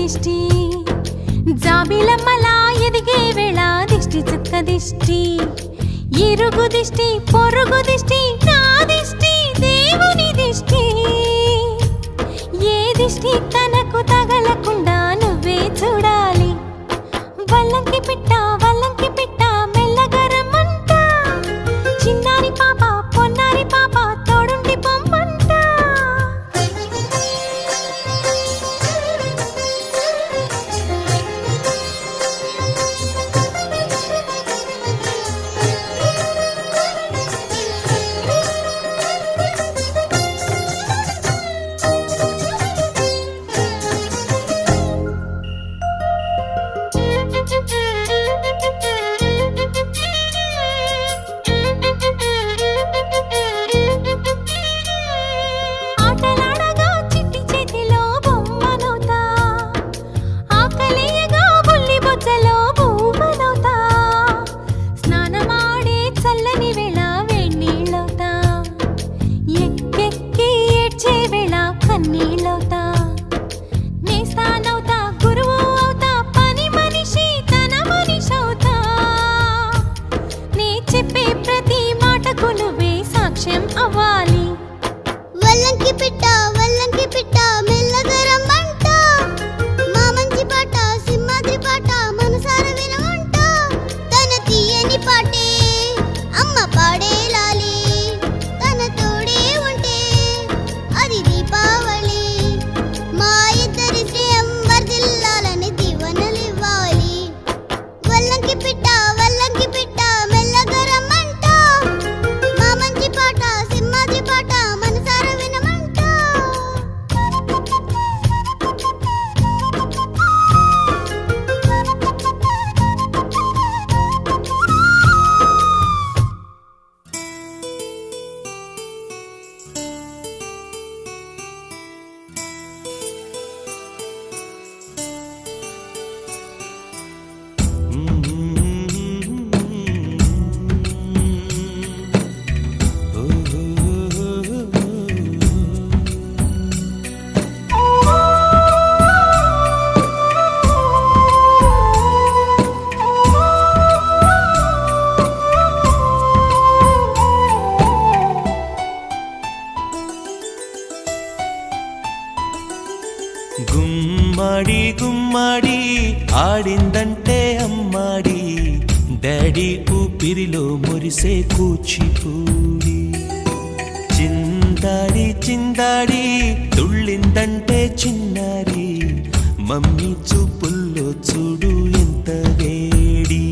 దిష్టి జాబిలమ్మలా ఎదిగే వేళ దిష్టి చుక్క దిష్టి ఇరుగు దిష్టి పొరుగు దిష్టి నా దిష్టి దేవుని దిష్టి ఏ దిష్టి తనకు తగలకుండా నువ్వే చూడాలి వల్లంకి పిట్ట మెల్లగరమంట చిన్నారి పాప పొన్నారి పాప తోడుండి పొమ్మంట గుమ్మడి గుమ్మడి ఆడిందంటే అమ్మాడి డాడీ ఊపిరిలో మురిసే కూచిపూడి చిందాడి చిందాడి తుళ్ళిందంటే చిన్నారి మమ్మీ చూపుల్లో చూడు ఎంత వేడి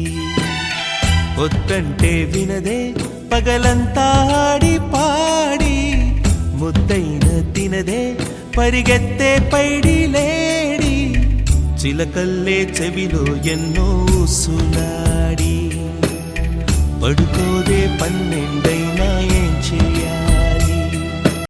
వద్దంటే వినదే పగలంతా ఆడి పాడి ముద్దైన తినదే పరిగెత్తే పైడి లేడి చిలకల్లే చెవిలో ఎన్నో సులాడి పడుకోదే 12 అయినా